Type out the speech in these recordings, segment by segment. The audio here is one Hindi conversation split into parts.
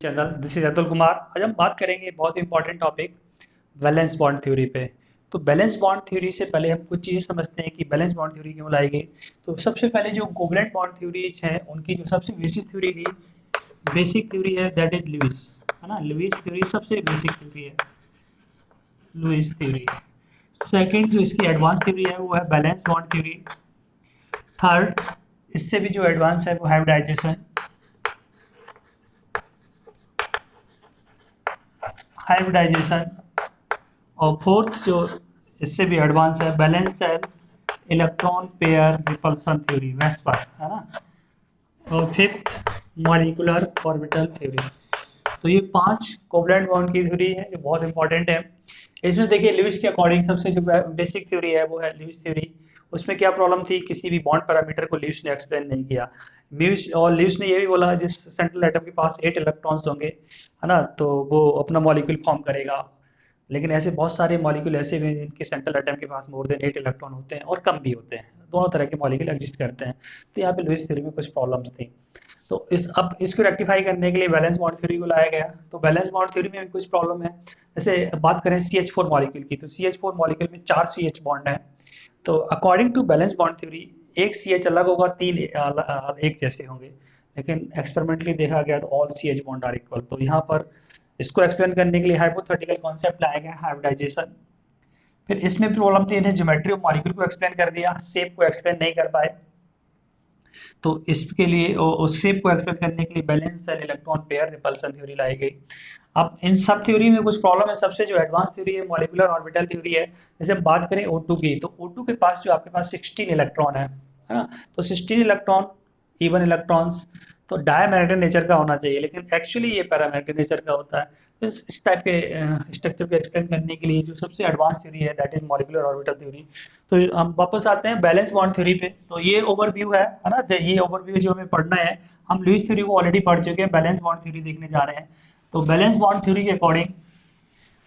Channel this is Atul Kumar. आज हम बात करेंगे बहुत important topic valence bond theory पे। तो बैलेंस बॉन्ड थ्योरी से पहले हम कुछ चीज़ें समझते हैं कि बैलेंस बॉन्ड थ्योरी क्यों लाई गई। तो सबसे पहले जो कोवलेंट बॉन्ड थ्योरीज हैं उनकी जो सबसे बेसिक थ्योरी है दैट इज लुईस, है ना। लुईस थ्योरी सबसे बेसिक थ्योरी है, लुईस थ्योरी। सेकंड जो इसकी एडवांस थ्योरी है वो है बैलेंस बॉन्ड थ्योरी। थर्ड इससे भी जो एडवांस है वो हाइब्रिडाइजेशन, हाइब्रिडाइजेशन। और फोर्थ जो इससे भी एडवांस है balance shell electron pair repulsion theory, VSEPR, है ना। और फिफ्थ मॉलिक्यूलर ऑर्बिटल थ्योरी। तो ये पांच कोवलेंट बॉन्ड की थ्योरी है जो बहुत इंपॉर्टेंट है। इसमें देखिए लुईस के अकॉर्डिंग सबसे जो बेसिक थ्योरी है वो है लुईस थ्योरी। उसमें क्या प्रॉब्लम थी, किसी भी बॉन्ड पैरामीटर को लुईस ने एक्सप्लेन नहीं किया। लुईस ने ये भी बोला जिस सेंट्रल एटम के पास 8 इलेक्ट्रॉन्स होंगे, है ना, तो वो अपना मॉलिक्यूल फॉर्म करेगा। लेकिन ऐसे बहुत सारे मॉलिक्यूल ऐसे भी हैं जिनके सेंट्रल एटम के पास मोर देन 8 इलेक्ट्रॉन होते हैं और कम भी होते हैं, दोनों तरह के मॉलिक्यूल एग्जिस्ट करते हैं। तो यहाँ पे लुईस थ्योरी में कुछ प्रॉब्लम्स थी। तो अब इसको रेक्टिफाई करने के लिए बैलेंस बॉन्ड थ्योरी को लाया गया। तो बैलेंस बॉन्ड थ्योरी में भी कुछ प्रॉब्लम है। जैसे बात करें CH4 मॉलिक्यूल की, तो CH4 मॉलिक्यूल में 4 CH बॉन्ड है। तो according to valence bond theory एक CH अलग होगा, तीन एक जैसे होंगे। लेकिन एक्सपेरिमेंटली देखा गया तो all CH bond are equal. तो यहाँ पर इसको एक्सप्लेन करने के लिए हाइपोथेटिकल कॉन्सेप्ट लाया गया, हाइब्रिडाइजेशन। फिर इसमें प्रॉब्लम थी, इन्हें ज्योमेट्री ऑफ मॉलिक्यूल को एक्सप्लेन कर दिया, शेप को एक्सप्लेन नहीं कर पाए। तो इसके लिए उस शेप को एक्सप्लेन करने के लिए valence shell electron pair repulsion theory लाई गई। अब इन सब थ्योरी में कुछ प्रॉब्लम है। सबसे जो एडवांस थ्योरी है मॉलिक्यूलर ऑर्बिटल थ्योरी है। जैसे हम बात करें O2 की, तो O2 के पास जो आपके पास 16 इलेक्ट्रॉन है ना। तो 16 इलेक्ट्रॉन इवन इलेक्ट्रॉन्स तो डायमैग्नेटिक नेचर का होना चाहिए, लेकिन एक्चुअली ये पैरामैग्नेटिक नेचर का होता है। तो इस टाइप के स्ट्रक्चर को एक्सप्लेन करने के लिए जो सबसे एडवांस थ्योरी है that is molecular orbital theory. तो हम वापस आते हैं बैलेंस बॉन्ड थ्योरी पे। तो ये ओवरव्यू है ना। ये ओवरव्यू जो हमें पढ़ना है, हम लुईस थ्योरी को ऑलरेडी पढ़ चुके हैं, बैलेंस बॉन्ड थ्योरी देखने जा रहे हैं। तो बैलेंस बॉन्ड थ्योरी के अकॉर्डिंग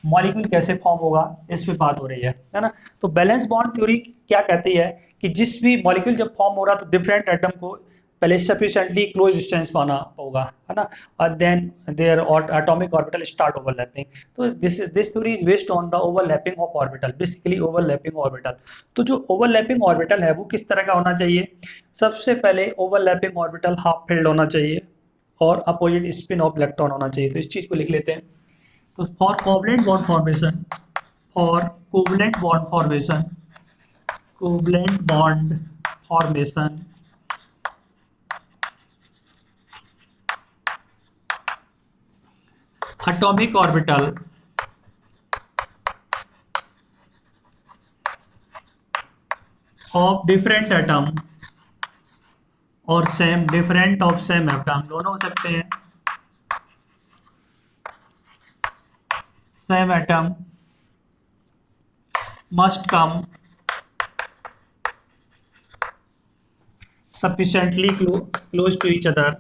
मॉलिक्यूल कैसे फॉर्म होगा इस पे बात हो रही है ना। तो बैलेंस बॉन्ड थ्योरी क्या कहती है कि जिस भी मॉलिक्यूल जब फॉर्म हो रहा तो डिफरेंट एटम को पहले सफिशिएंटली क्लोज डिस्टेंस पाना होगा, है ना। और then their atomic orbital start overlapping. तो this theory is based on the overlapping of orbital, basically overlapping orbital. तो जो ओवरलैपिंग ऑर्बिटल है वो किस तरह का होना चाहिए। सबसे पहले ओवरलैपिंग ऑर्बिटल हाफ फिल्ड होना चाहिए और अपोजिट स्पिन ऑफ इलेक्ट्रॉन होना चाहिए। तो इस चीज को लिख लेते हैं। तो for covalent bond formation, covalent bond formation atomic orbital of different atom और same different of same atom, दोनों हो सकते हैं। Same atom must come sufficiently close to each other,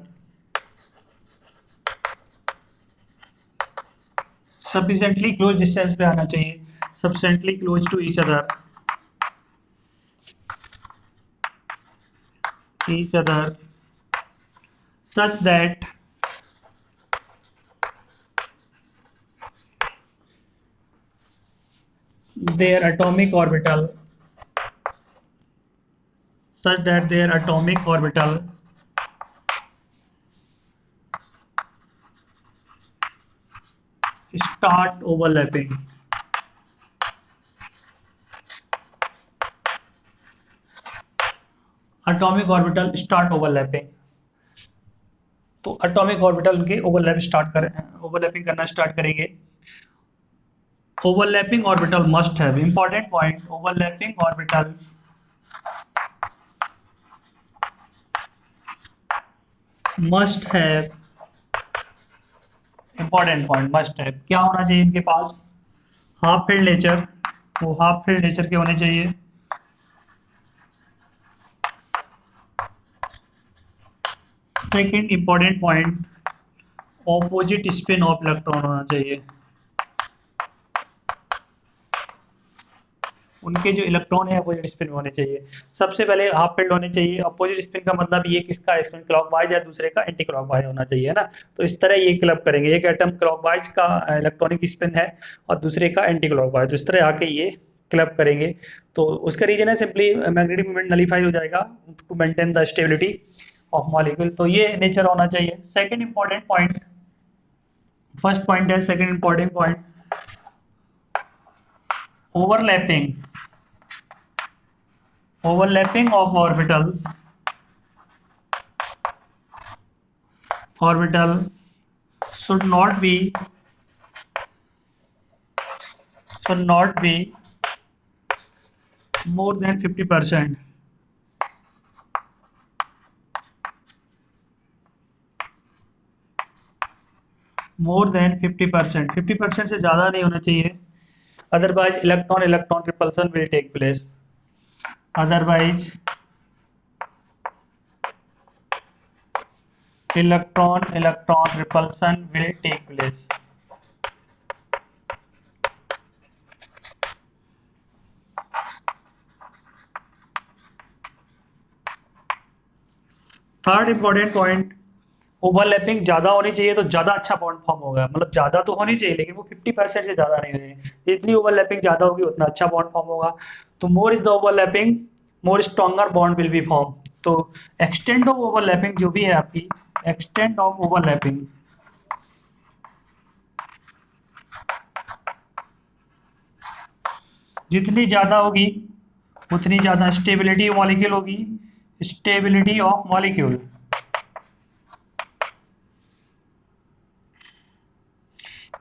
sufficiently close distance पे आना चाहिए, sufficiently close to each other, such that their atomic orbital start overlapping। Atomic orbital start overlapping. तो एटॉमिक ऑर्बिटल के ओवरलैपिंग करना स्टार्ट करेंगे। Overlapping orbital must have, important point, overlapping orbitals must have, important point, must have क्या होना चाहिए इनके पास, हाफ फील्ड नेचर। वो हाफ फील्ड नेचर के होने चाहिए। Second important point, opposite spin off electron होना चाहिए। उनके जो इलेक्ट्रॉन है अपोजिट स्पिन में होने चाहिए। सबसे पहले हाफ फील्ड होने चाहिए। अपोजिट स्पिन का मतलब ये किसका स्पिन क्लॉकवाइज है, दूसरे का एंटी क्लॉकवाइज होना चाहिए, है ना। तो इस तरह ये क्लब करेंगे, एक एटम क्लॉकवाइज का इलेक्ट्रॉनिक स्पिन है और दूसरे का एंटी क्लॉकवाइज, तो इस तरह आके ये क्लब करेंगे। तो उसका रीजन है सिंपली मैग्नेटिक मोमेंट नलीफाई हो जाएगा to maintain the stability of molecule. तो ये नेचर होना चाहिए। Second important point, first point है, second important point, overlapping of orbital should not be more than 50%. more than 50%, 50% से ज़्यादा नहीं होना चाहिए। Otherwise electron repulsion will take place. Otherwise electron repulsion will take place. Third important point, overlapping ज्यादा होनी चाहिए तो ज्यादा अच्छा बॉन्ड फॉर्म होगा। मतलब ज्यादा तो होनी चाहिए लेकिन वो 50% से ज्यादा नहीं होनी चाहिए। जितनी ओवरलैपिंग ज्यादा होगी उतना अच्छा बॉन्ड फॉर्म होगा। तो more is the overlapping more stronger bond will be form. तो एक्सटेंड ऑफ ओवरलैपिंग जो भी है आपकी, एक्सटेंड ऑफ ओवरलैपिंग जितनी ज्यादा होगी उतनी ज्यादा स्टेबिलिटी मॉलिक्यूल होगी, stability of molecule.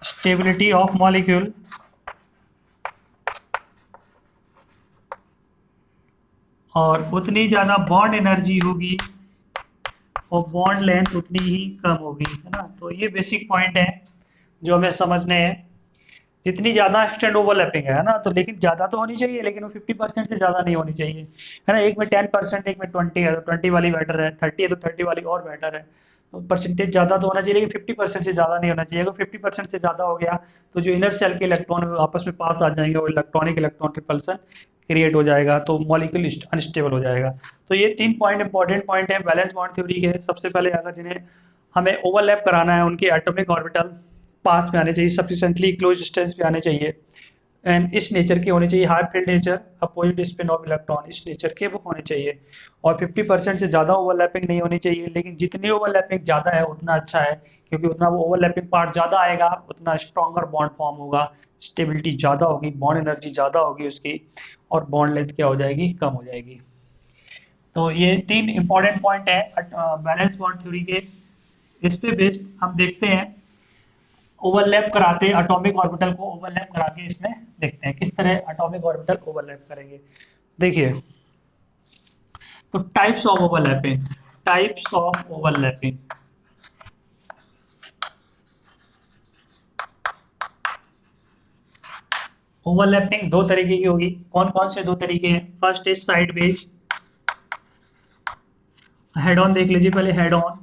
Stability of molecule और उतनी ज्यादा बॉन्ड एनर्जी होगी और बॉन्ड लेंथ उतनी ही कम होगी, है ना। तो ये बेसिक पॉइंट है जो हमें समझने हैं। जितनी ज्यादा एक्सटेंड ओवरलैपिंग है ना, तो लेकिन ज्यादा तो होनी चाहिए लेकिन वो 50% से ज्यादा नहीं होनी चाहिए, है ना। एक में 10%, एक में 20 है तो 20 वाली बेटर है, 30 है तो 30 वाली और बेटर है। तो परसेंटेज ज्यादा तो होना चाहिए लेकिन 50% से ज्यादा नहीं होना चाहिए। अगर 50% से ज्यादा हो गया तो जो इनर सेल के इलेक्ट्रॉन आपस में पास आ जाएंगे और इलेक्ट्रॉन रिपल्सन क्रिएट हो जाएगा, तो मॉलिक्यूल अनस्टेबल हो जाएगा। तो ये 3 पॉइंट इंपॉर्टेंट पॉइंट है बैलेंस बॉन्ड थ्योरी के। सबसे पहले अगर जिन्हें हमें ओवरलैप कराना है उनके एटॉमिक ऑर्बिटल पास में आने चाहिए, सफिशिएंटली क्लोज डिस्टेंस पे आने चाहिए एंड इस नेचर के होने चाहिए, high field nature, opposite spin off electron इस नेचर के वो होने चाहिए। और 50% से ज़्यादा ओवरलैपिंग नहीं होनी चाहिए, लेकिन जितनी ओवरलैपिंग ज़्यादा है उतना अच्छा है, क्योंकि उतना वो ओवरलैपिंग पार्ट ज़्यादा आएगा उतना स्ट्रॉन्गर बॉन्ड फॉर्म होगा, स्टेबिलिटी ज़्यादा होगी, बॉन्ड एनर्जी ज़्यादा होगी उसकी, और बॉन्ड लेंथ क्या हो जाएगी, कम हो जाएगी। तो ये 3 इंपॉर्टेंट पॉइंट है बैलेंस बॉन्ड थ्योरी के। इस पे बेस्ड हम देखते हैं ओवरलैप कराते हैं एटॉमिक ऑर्बिटल को, ओवरलैप करा के इसमें देखते हैं किस तरह एटॉमिक ऑर्बिटल ओवरलैप करेंगे। देखिए, तो types of overlapping, types of overlapping. Overlapping 2 तरीके की होगी। कौन कौन से 2 तरीके हैं? First is sideways, head on देख लीजिए पहले, हेड ऑन,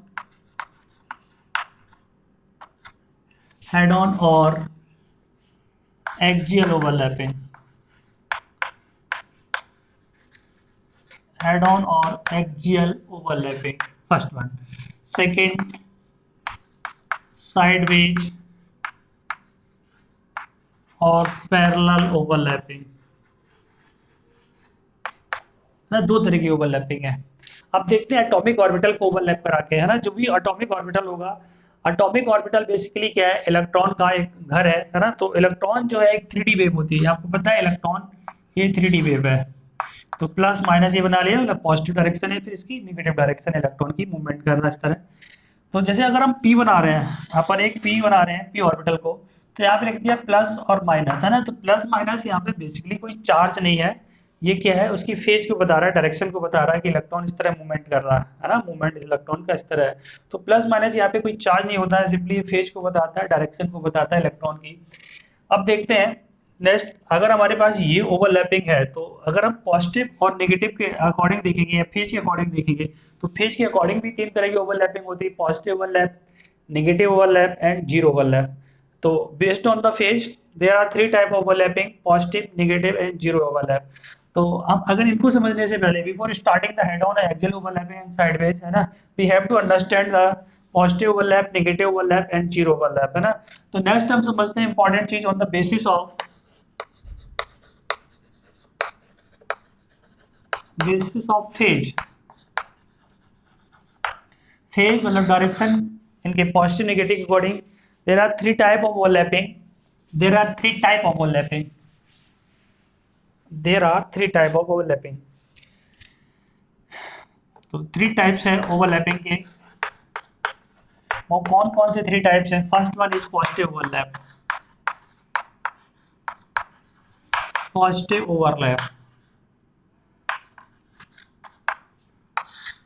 हेड ऑन और एक्सियल ओवरलैपिंग, हेड ऑन और axial overlapping, first one. Second sideways और पैरेलल ओवरलैपिंग, ना 2 तरह की ओवरलैपिंग है। अब देखते हैं एटॉमिक ऑर्बिटल को ओवरलैप करा के, है ना। जो भी एटॉमिक ऑर्बिटल होगा, एटॉमिक ऑर्बिटल बेसिकली क्या है, इलेक्ट्रॉन का एक घर है ना। तो इलेक्ट्रॉन जो है एक 3D वेव होती है, आपको पता है इलेक्ट्रॉन ये 3D वेव है। तो प्लस माइनस ये बना लिया, मतलब पॉजिटिव डायरेक्शन है, फिर इसकी नेगेटिव डायरेक्शन इलेक्ट्रॉन की मूवमेंट कर रहा है इस तरह। तो जैसे अगर हम पी बना रहे हैं, अपन एक पी बना रहे हैं पी ऑर्बिटल को, तो यहाँ पे लिख दिया प्लस और माइनस, है ना। तो प्लस माइनस यहाँ पे बेसिकली कोई चार्ज नहीं है, ये क्या है, उसकी फेज को बता रहा है, डायरेक्शन को बता रहा है कि इलेक्ट्रॉन इस तरह मूवमेंट कर रहा है ना, मूवमेंट इलेक्ट्रॉन का इस तरह है। तो प्लस माइनस यहाँ पे कोई चार्ज नहीं होता है, सिंपली फेज को बताता है, डायरेक्शन को बताता है इलेक्ट्रॉन की। अब देखते हैं नेक्स्ट, अगर हमारे पास ये ओवरलैपिंग है, तो अगर हम पॉजिटिव और नेगेटिव के अकॉर्डिंग देखेंगे या फेज के अकॉर्डिंग देखेंगे, तो फेज के अकॉर्डिंग भी 3 तरह की ओवरलैपिंग होती है, positive overlap, negative overlap and zero overlap. तो based on the phase there are three type of overlapping, positive, negative and zero overlap. तो हम अगर इनको समझने से पहले, before starting the head on axial overlapping and sideways, है ना, we have to understand the positive overlap, negative overlap and zero overlap, है ना। तो नेक्स्ट हम समझते हैं इंपॉर्टेंट चीज on the basis of phase. Phase मतलब डायरेक्शन, इनके positive negative according. There are three type of overlapping, there are three type of overlapping, there are three type of overlapping. तो थ्री टाइप्स है ओवरलैपिंग के। वो कौन कौन से थ्री टाइप्स हैं? First one is positive overlap, positive overlap.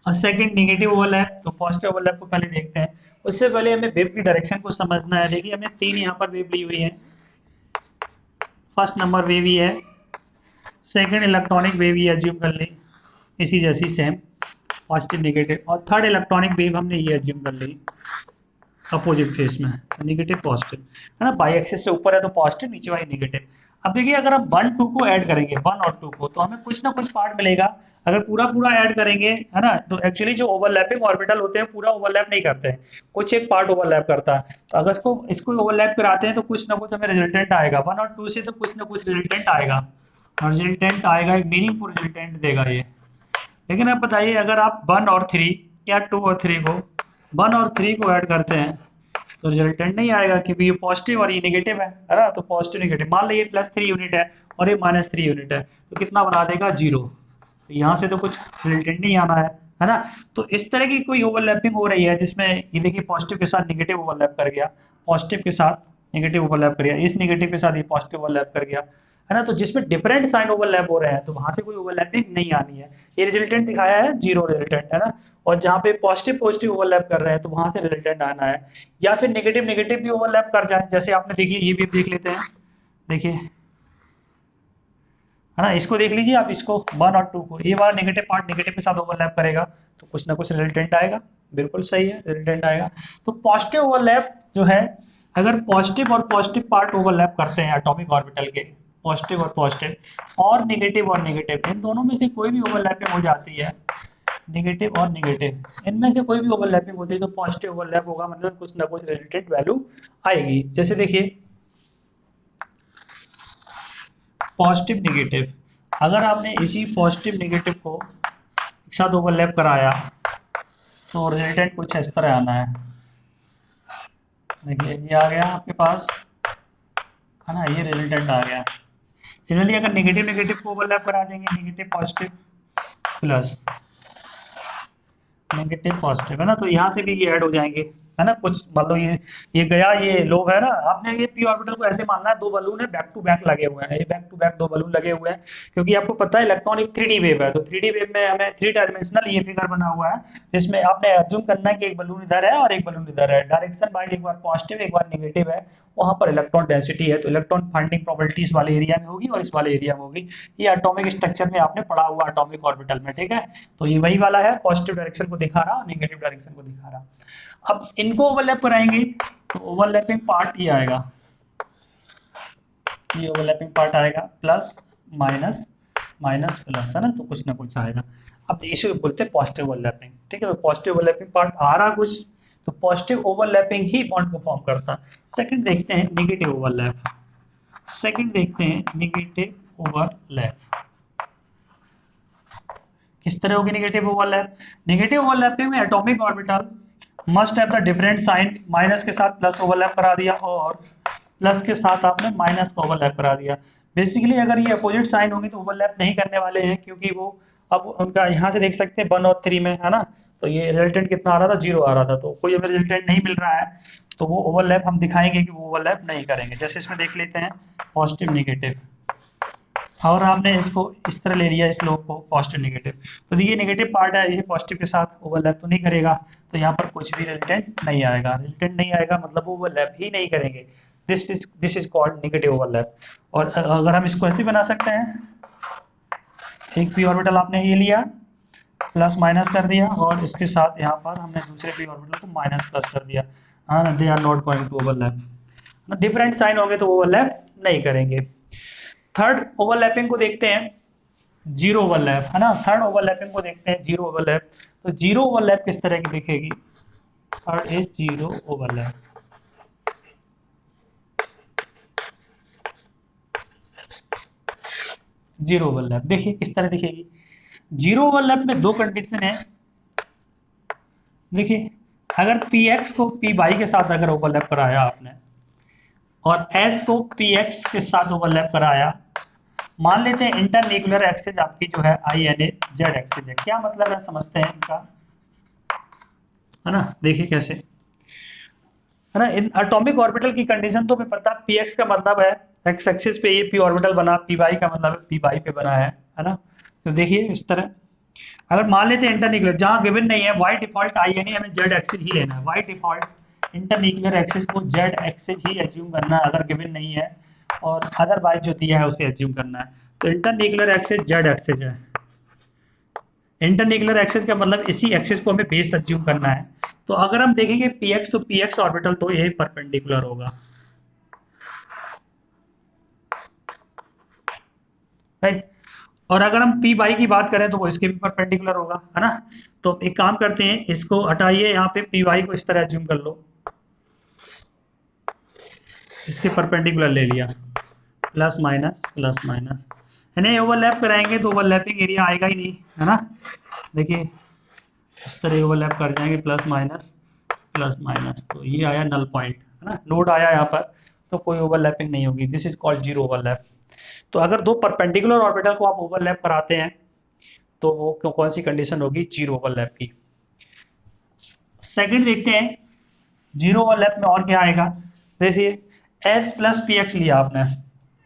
और सेकंड नेगेटिव ओवरलैप। तो पॉजिटिव ओवरलैप को पहले देखते हैं, उससे पहले हमें वेव की डायरेक्शन को समझना है। देखिए हमने तीन यहाँ पर वेव ली हुई है। फर्स्ट नंबर वेव ही है, सेकंड इलेक्ट्रॉनिक वेव ही एज्यूम कर ली इसी जैसी सेम, पॉजिटिव नेगेटिव। और थर्ड इलेक्ट्रॉनिक वेव हमने ये एज्यूम कर ली अपोजिट फेस में, नेगेटिव पॉजिटिव, है ना। बाई एक्सिस से ऊपर है तो पॉजिटिव, नीचे वाली नेगेटिव। अब देखिए अगर हम 1 2 को ऐड करेंगे, 1 और 2 को, तो हमें कुछ ना कुछ पार्ट मिलेगा। अगर पूरा पूरा ऐड करेंगे, है ना, तो एक्चुअली जो ओवरलैपिंग ऑर्बिटल होते हैं पूरा ओवरलैप नहीं करते हैं, कुछ एक पार्ट ओवरलैप करता है। तो अगर इसको ओवरलैप कराते हैं तो कुछ ना कुछ हमें रिजल्टेंट आएगा। 1 और 2 से तो कुछ ना कुछ रिजल्टेंट आएगा, और रिजल्टेंट आएगा, एक मीनिंगफुल रिजल्टेंट देगा ये। लेकिन अब बताइए अगर आप 1 और 3 या 2 और 3 को, 1 और 3 को ऐड करते हैं तो रिजल्टेंट नहीं आएगा, क्योंकि ये पॉजिटिव और ये नेगेटिव है ना। तो पॉजिटिव नेगेटिव, मान लीजिए +3 यूनिट है और ये -3 यूनिट है, तो कितना बना देगा? 0। तो यहाँ से तो कुछ रिजल्टेंट नहीं आना है ना। तो इस तरह की कोई ओवरलैपिंग हो रही है जिसमें ये देखिए पॉजिटिव के साथ नेगेटिव ओवरलैप कर गया, पॉजिटिव के साथ नेगेटिव ओवरलैप कर गया, इस नेगेटिव के साथ ये पॉजिटिव ओवरलैप कर गया, है ना। तो जिसमें डिफरेंट साइन ओवरलैप हो रहे हैं तो वहां से कोई ओवरलैपिंग नहीं आनी है। ये रिजल्टेंट दिखाया है 0 रिजल्टेंट, है ना। और जहाँ पे पॉजिटिव पॉजिटिव ओवरलैप कर रहे हैं तो वहां से रिजल्टेंट आना है। या फिर नेगेटिव नेगेटिव भी ओवरलैप कर जाए, जैसे आपने देखिए ये भी देख लेते हैं, देखिए, है ना। इसको देख लीजिए आप, इसको 1 और 2 को, ये वाला नेगेटिव पार्ट नेगेटिव के साथ ओवरलैप करेगा तो कुछ ना कुछ रिजल्टेंट आएगा। बिल्कुल सही है, रिजल्टेंट आएगा। तो पॉजिटिव ओवरलैप जो है, अगर पॉजिटिव और पॉजिटिव पार्ट ओवरलैप करते हैं एटॉमिक ऑर्बिटल के, पॉजिटिव और नेगेटिव, इन दोनों में से कोई भी ओवरलैपिंग हो जाती है, नेगेटिव और नेगेटिव, इनमें से कोई भी ओवरलैपिंग होती है तो पॉजिटिव ओवरलैप होगा, मतलब कुछ ना कुछ रिजल्टेंट वैल्यू आएगी। जैसे देखिए पॉजिटिव नेगेटिव, अगर आपने इसी पॉजिटिव नेगेटिव को एक साथ ओवरलैप कराया तो रिजल्टेंट कुछ इस तरह आना है। देखिए ये आ गया आपके पास, है ना, ये रिजल्टेंट आ गया। सिमिलरली अगर नेगेटिव नेगेटिव को ओवरलैप करा देंगे, negative positive plus negative positive, है ना, तो यहाँ से भी ये ऐड हो जाएंगे, है ना। कुछ मतलब ये गया, ये लोब है ना। आपने ये पी ऑर्बिटल को ऐसे मानना है, दो बलून है बैक टू बैक लगे हुए हैं, ये बैक टू बैक दो बलून लगे हुए हैं, क्योंकि आपको पता है इलेक्ट्रॉन एक 3D वेव है। तो 3D वेव में हमें 3 डायमेंशनल ये फिगर बना हुआ है, जिसमें आपने एज्यूम करना है कि एक बलून इधर है और एक बलून इधर है, डायरेक्शन वाइज एक बार पॉजिटिव एक बार नेगेटिव है, वहां पर इलेक्ट्रॉन डेंसिटी है, तो इलेक्ट्रॉन फाइंडिंग प्रोबेबिलिटी इस वाले एरिया में होगी और इस वाले एरिया में होगी। ये एटॉमिक स्ट्रक्चर में आपने पढ़ा हुआ एटॉमिक ऑर्बिटल में, ठीक है। तो ये वही वाला है, पॉजिटिव डायरेक्शन को दिखा रहा, नेगेटिव डायरेक्शन को दिखा रहा। अब इनको ओवरलैप कराएंगे तो ओवरलैपिंग पार्ट ये आएगा, ये ओवरलैपिंग पार्ट आएगा, प्लस माइनस माइनस प्लस, है ना, तो कुछ ना कुछ आएगा। अब इसे बोलते हैं पॉजिटिव ओवरलैपिंग, ठीक है। तो पॉजिटिव ओवरलैपिंग पार्ट आ रहा कुछ, तो पॉजिटिव ओवरलैपिंग ही बॉन्ड को फॉर्म करता। सेकंड देखते हैं नेगेटिव ओवरलैप, सेकंड देखते हैं नेगेटिव ओवरलैप किस तरह होगी नेगेटिव ओवरलैप। नेगेटिव ओवरलैपिंग में atomic orbital must have the different sign, minus के साथ प्लस ओवरलैप करा दिया और प्लस के साथ आपने माइनस का ओवरलैप करा दिया। बेसिकली अगर ये अपोजिट साइन होंगे तो ओवरलैप नहीं करने वाले हैं, क्योंकि वो अब उनका यहाँ से देख सकते हैं 1 और 3 में, है ना। तो ये रिजल्टेंट कितना आ रहा था? 0 आ रहा था, तो कोई हमें रिजल्टेंट नहीं मिल रहा है, तो वो ओवरलैप हम दिखाएंगे कि वो ओवरलैप नहीं करेंगे। जैसे इसमें देख लेते हैं पॉजिटिव नेगेटिव, और आपने इसको इस तरह ले लिया, इस लोग को पॉजिटिव नेगेटिव, तो ये नेगेटिव पार्ट है, इसे पॉजिटिव के साथ ओवरलैप तो नहीं करेगा, तो यहाँ पर कुछ भी रिजल्टेंट नहीं आएगा। रिजल्टेंट नहीं आएगा मतलब ओवरलैप ही नहीं करेंगे, this is called negative overlap. और अगर हम इसको ऐसे बना सकते हैं, एक पी ऑर्बिटल आपने ये लिया, प्लस माइनस कर दिया, और इसके साथ यहाँ पर हमने दूसरे पी ऑर्बिटल को माइनस प्लस कर दिया, हाँ, they are not going to overlap. Different sign होंगे तो ओवरलैप नहीं करेंगे। थर्ड ओवरलैपिंग को देखते हैं, जीरो ओवरलैप, है ना। थर्ड ओवरलैपिंग को देखते हैं, जीरो ओवरलैप। तो जीरो ओवरलैप किस तरह की दिखेगी? Third is zero overlap. Zero overlap देखिए किस तरह दिखेगी। जीरो ओवरलैप में दो कंडीशन है। देखिए, अगर पी एक्स को पी वाई के साथ अगर ओवरलैप कराया आपने और एस को पी एक्स के साथ ओवरलैप कराया, मान लेते हैं इंटरन्यूक्लियर एक्सिस आपकी जो है I N A Z axis है। क्या मतलब है समझते हैं इनका, है ना। देखिए कैसे, है ना। इन एटॉमिक ऑर्बिटल की कंडीशन तो हमें पता, पी एक्स का मतलब है एक्स एक्सिस पे ये पी ऑर्बिटल बना, पी वाई का मतलब है पी वाई पे बना है ना। तो देखिए इस तरह, अगर मान लेते हैं इंटरन्यूक्लियर, जहां गिवन नहीं है वाई डिफॉल्ट आई यानी हमें जेड एक्सिस ही लेना है। वाई डिफॉल्ट इंटरन्यूक्लियर एक्सिस को जेड एक्सिस ही एज्यूम करना है अगर गिवन नहीं है, और अदरवाइज जो दिया है उसे एज्यूम करना है। तो इंटरन्यूक्लियर एक्सिस जेड एक्सिस है। इंटरन्यूक्लियर एक्सिस का मतलब इसी एक्सिस को हमें बेस एज्यूम करना है। तो अगर हम देखेंगे पी एक्स, तो पी एक्स ऑर्बिटल तो यही परपेंडिकुलर होगा, राइट। और अगर हम पी वाई की बात करें तो वो इसके भी परपेंडिकुलर होगा, है ना। तो एक काम करते हैं, इसको हटाइए, यहाँ पे पी वाई को इस तरह एज्यूम कर लो, इसके परपेंडिकुलर ले लिया, प्लस माइनस प्लस माइनस, इन्हें ओवरलैप कराएंगे तो ओवरलैपिंग एरिया आएगा ही नहीं, है ना। देखिए इस तरह ओवरलैप कर जाएंगे, प्लस माइनस, तो ये आया नल पॉइंट, है ना, नोड आया यहाँ पर, तो कोई ओवरलैपिंग नहीं होगी। This is called zero overlap. तो अगर दो परपेंडिकुलर ऑर्बिटल को आप ओवरलैप कराते हैं तो वो कौन सी कंडीशन होगी? जीरो ओवरलैप की। सेकंड देखते हैं, जीरो ओवरलैप में और क्या आएगा। देखिए एस प्लस पी एक्स लिया आपने,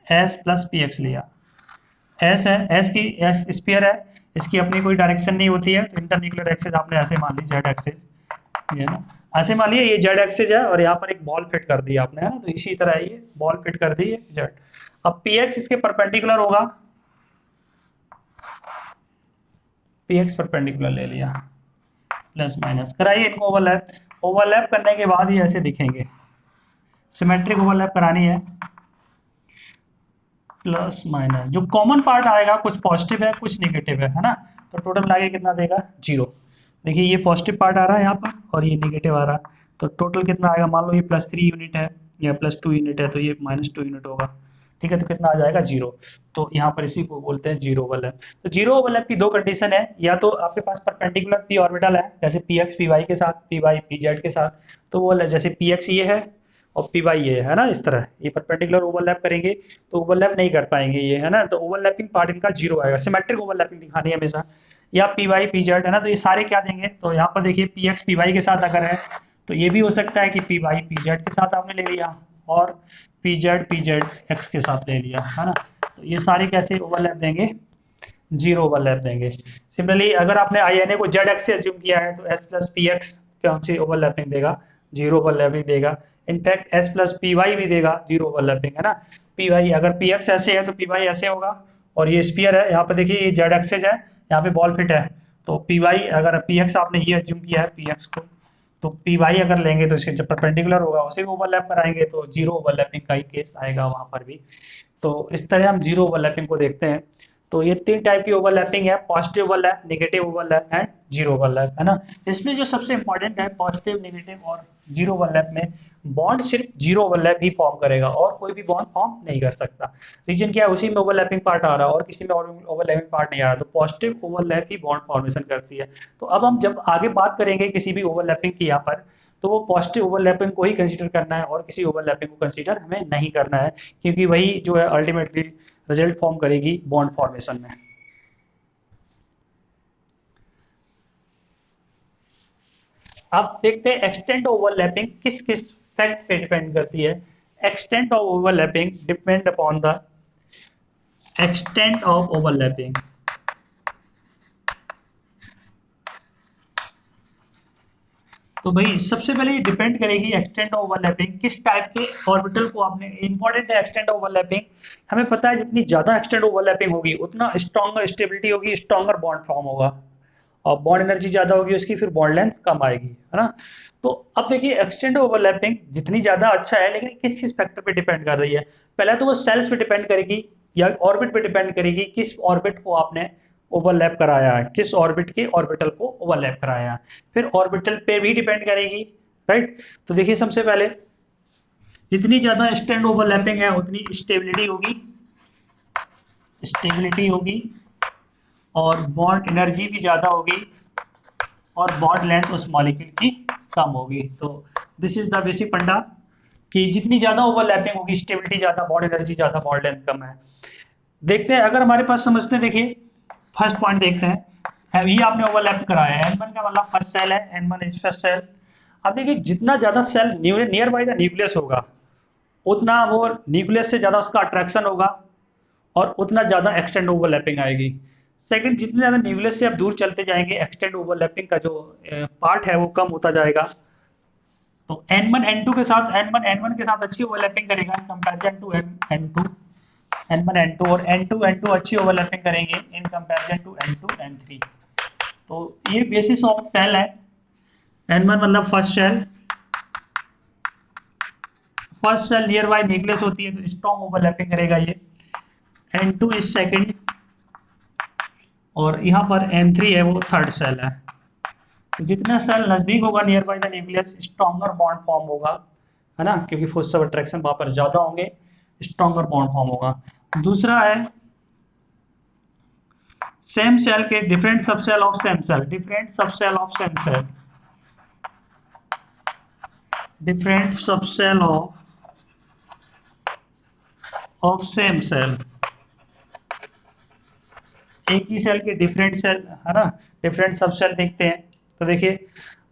एस प्लस पी एक्स लिया, एस है, एस की एस स्फीयर है, इसकी अपनी कोई डायरेक्शन नहीं होती है, तो इंटरन्यूक्लियर एक्सिस आपने ऐसे मान ली जेड एक्सिस, ये ना, ऐसे मान लिया ये जेड एक्सिस है और यहाँ पर एक बॉल फिट कर दिया आपने, है ना। तो इसी तरह ये बॉल फिट कर दी है जेड। अब पी एक्स इसके परपेंडिकुलर होगा, पी एक्स परपेंडिकुलर ले लिया, प्लस माइनस कराइए इनको ओवरलैप। ओवरलैप करने के बाद ये ऐसे दिखेंगे, सिमेट्रिक ओवरलैप करानी है, प्लस माइनस, जो कॉमन पार्ट आएगा कुछ पॉजिटिव है कुछ नेगेटिव है ना। तो टोटल मिला के कितना देगा? जीरो। देखिए ये पॉजिटिव पार्ट आ रहा है यहाँ पर और ये नेगेटिव आ रहा है, तो टोटल कितना आएगा? मान लो ये +3 यूनिट है या +2 यूनिट है, तो ये -2 यूनिट होगा, ठीक है। तो कितना आ जाएगा? जीरो। तो यहाँ पर इसी को बोलते हैं जीरो ओवरलैप। तो जीरो ओवरलैप की दो कंडीशन है, या तो आपके पास परपेंडिकुलर पी ऑर्बिटल है, जैसे पी एक्स पी वाई के साथ, पी वाई पी जेड के साथ, तो वो जैसे पी एक्स ये है और पी वाई ये है ना, इस तरह ये परपेंडिकुलर ओवरलैप करेंगे तो ओवरलैप नहीं कर पाएंगे ये, है ना। तो ओवरलैपिंग पार्ट इनका जीरो आएगा, सिमेट्रिक ओवरलैपिंग दिखानी है हमेशा। या पी वाई पी जेड, है ना, तो ये सारे क्या देंगे? तो यहाँ पर देखिए पी एक्स पी वाई के साथ अगर है तो ये भी हो सकता है कि पी वाई पी जेड के साथ आपने ले लिया और पी जेड एक्स के साथ ले लिया, है ना। तो ये सारे कैसे ओवरलैप देंगे? जीरो ओवरलैप देंगे। सिमिलरली अगर आपने आई एन ए को जेड एक्स से एज्यूम किया है तो एस प्लस पी एक्स कौन सी ओवरलैपिंग देगा? जीरो ओवरलैपिंग देगा। In fact S plus P Y भी देगा जीरो ओवरलैपिंग, है ना। पी वाई अगर पी एक्स ऐसे है तो पी वाई ऐसे होगा, और ये स्पीयर है, यहाँ पे देखिए ये जेड एक्सेज है, यहाँ पे बॉल फिट है, तो पी वाई अगर पी एक्स आपने ये एज्यूम किया है पी एक्स को, तो पी वाई अगर लेंगे तो इसके जब परपेंडिकुलर होगा उसे भी ओवरलैप कराएंगे तो जीरो ओवरलैपिंग का ही केस आएगा वहां पर भी। तो इस तरह हम जीरो ओवरलैपिंग को देखते हैं। तो ये तीन टाइप की ओवरलैपिंग है, positive overlap, negative overlap and zero overlap, है ना। इसमें जो सबसे इंपॉर्टेंट है पॉजिटिव, नेगेटिव और जीरो ओवरलैप में, बॉन्ड सिर्फ जीरो ओवरलैप ही फॉर्म करेगा और कोई भी बॉन्ड फॉर्म नहीं कर सकता। रीजन क्या है? उसी में ओवरलैपिंग पार्ट आ रहा है और किसी में ओवरलैपिंग पार्ट नहीं आ रहा, तो पॉजिटिव ओवरलैप ही बॉन्ड फॉर्मेशन करती है। तो अब हम जब आगे बात करेंगे किसी भी ओवरलैपिंग की यहाँ पर, तो वो पॉजिटिव ओवरलैपिंग को ही कंसीडर करना है और किसी ओवरलैपिंग को कंसीडर हमें नहीं करना है, क्योंकि वही जो है अल्टीमेटली रिजल्ट फॉर्म करेगी बॉन्ड फॉर्मेशन में। अब देखते हैं एक्सटेंट ओवरलैपिंग किस किस फैक्ट पे डिपेंड करती है। Extent of overlapping depend upon the extent of overlapping. तो भाई सबसे पहले ये डिपेंड करेगी एक्सटेंट ऑफ ओवरलैपिंग किस टाइप के ऑर्बिटल को आपने, इंपॉर्टेंट है एक्सटेंट ऑफ ओवरलैपिंग। हमें पता है जितनी ज्यादा एक्सटेंट ओवरलैपिंग होगी उतना स्ट्रॉन्गर स्टेबिलिटी होगी, स्ट्रॉन्गर बॉन्ड फॉर्म होगा। और बॉन्ड एनर्जी ज़्यादा होगी उसकी, फिर बॉन्ड लेंथ कम आएगी, है ना। तो अब देखिए एक्सटेंड ओवरलैपिंग जितनी ज़्यादा अच्छा है, लेकिन किस किस फैक्टर पे डिपेंड कर रही है। पहले तो वो सेल्स पे डिपेंड करेगी या ऑर्बिट पे डिपेंड करेगी, किस ऑर्बिट को आपने ओवरलैप कराया है, किस ऑर्बिट के ऑर्बिटल को ओवरलैप कराया है, फिर ऑर्बिटल पे भी डिपेंड करेगी, राइट। तो देखिए सबसे पहले जितनी ज़्यादा एक्सटेंड ओवरलैपिंग है उतनी स्टेबिलिटी होगी, स्टेबिलिटी होगी, और बॉन्ड एनर्जी भी ज़्यादा होगी, और बॉन्ड लेंथ उस मॉलिक्यूल की कम होगी। तो दिस इज द बेसिक फंडा कि जितनी ज़्यादा ओवरलैपिंग होगी स्टेबिलिटी ज़्यादा, बॉन्ड एनर्जी ज़्यादा, बॉन्ड लेंथ कम है। देखते हैं अगर हमारे पास समझते हैं, देखिए फर्स्ट पॉइंट देखते हैं, ये आपने ओवरलैप कराया है, N1 का मतलब फर्स्ट सेल है, N1 इज फर्स्ट सेल। अब देखिए जितना ज़्यादा shell near by the nucleus होगा उतना वो न्यूक्लियस से ज़्यादा उसका अट्रैक्शन होगा और उतना ज़्यादा एक्सटेंड ओवरलैपिंग आएगी। सेकंड, जितने ज़्यादा न्यूक्लियस से आप दूर चलते जाएंगे एक्सटेंड ओवरलैपिंग का जो पार्ट है वो कम होता जाएगा। तो N1 N2 के साथ, N1 के साथ अच्छी ओवरलैपिंग करेगा in comparison to N2, N1 N2, और N2 N2 अच्छी ओवरलैपिंग करेंगे in comparison to N2 N3। तो ये बेसिस ऑफ सेल है। N1 मतलब first shell near by nucleus होती है तो स्ट्रॉन्ग ओवरलैपिंग करेगा ये। N2 इज सेकंड, और यहाँ पर N3 है वो थर्ड सेल है। तो जितना सेल नजदीक होगा near by the nucleus stronger bond form होगा, है ना, क्योंकि फोर्स ऑफ अट्रैक्शन वहां पर ज्यादा होंगे, स्ट्रॉन्गर बॉन्ड फॉर्म होगा। दूसरा है सेम सेल के different subshell of same shell, different subshell of same shell, different subshell of same shell, एक ही सेल के डिफरेंट सेल, है ना, डिफरेंट सबसेल देखते हैं। तो देखिए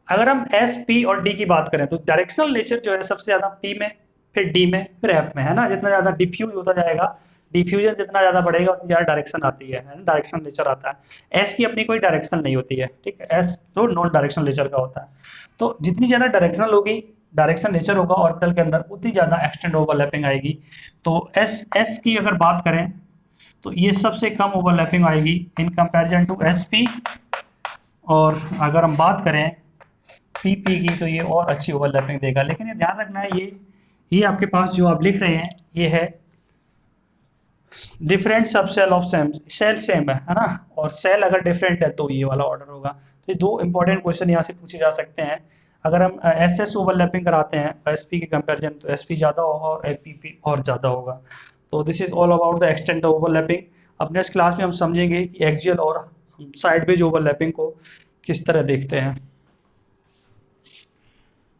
अगर हम एस, पी और डी की बात करें तो डायरेक्शनल नेचर जो है सबसे ज्यादा पी में, फिर डी में, फिर एफ में, है ना। जितना ज्यादा डिफ्यूज होता जाएगा, डिफ्यूजन जितना ज्यादा बढ़ेगा उतनी ज्यादा डायरेक्शन आती है ना, डायरेक्शन नेचर आता है। एस की अपनी कोई डायरेक्शन नहीं होती है, ठीक है, एस तो नॉन डायरेक्शनल नेचर का होता है। तो जितनी ज्यादा डायरेक्शनल होगी, डायरेक्शन नेचर होगा ऑर्बिटल के अंदर, उतनी ज्यादा एक्सटेंड ओवरलैपिंग आएगी। तो एस की अगर बात करें तो ये सबसे कम ओवरलैपिंग आएगी इन कंपैरिजन टू एसपी, और अगर हम बात करें पीपी की तो ये और अच्छी ओवरलैपिंग देगा। लेकिन ये ध्यान रखना है, ये आपके पास जो आप लिख रहे हैं ये है different subshell of same shell, same है ना, और सेल अगर डिफरेंट है तो ये वाला ऑर्डर होगा। तो ये दो इंपॉर्टेंट क्वेश्चन यहाँ से पूछे जा सकते हैं। अगर हम एस एस ओवरलैपिंग कराते हैं एसपी के कंपैरिजन तो एसपी ज़्यादा होगा और एपीपी और ज़्यादा होगा। तो this is all about the extent overlapping. अब नेक्स्ट क्लास में हम समझेंगे कि एक्सियल और साइड बेज ओवरलैपिंग को किस तरह देखते हैं।